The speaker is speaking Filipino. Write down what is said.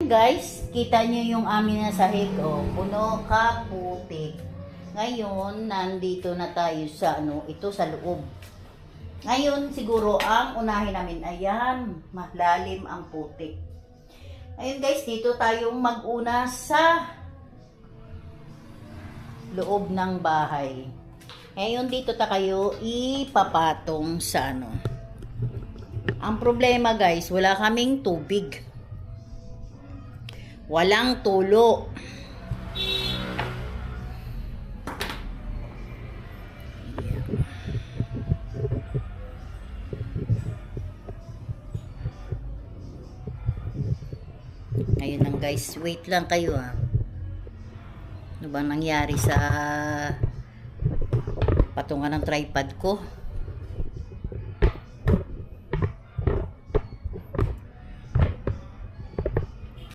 Ayun guys, kita nyo yung amin na sahig, oh, puno ka putik. Ngayon, nandito na tayo sa ito sa loob. Ngayon, siguro ang unahin namin, ayan, malalim ang putik. Ayun guys, dito tayong mag-una sa loob ng bahay. Ngayon, dito tayo ipapatong sa Ang problema guys, wala kaming tubig. Walang tulo. Ayun lang guys, wait lang kayo Ano bang nangyari sa patungan ng tripod ko?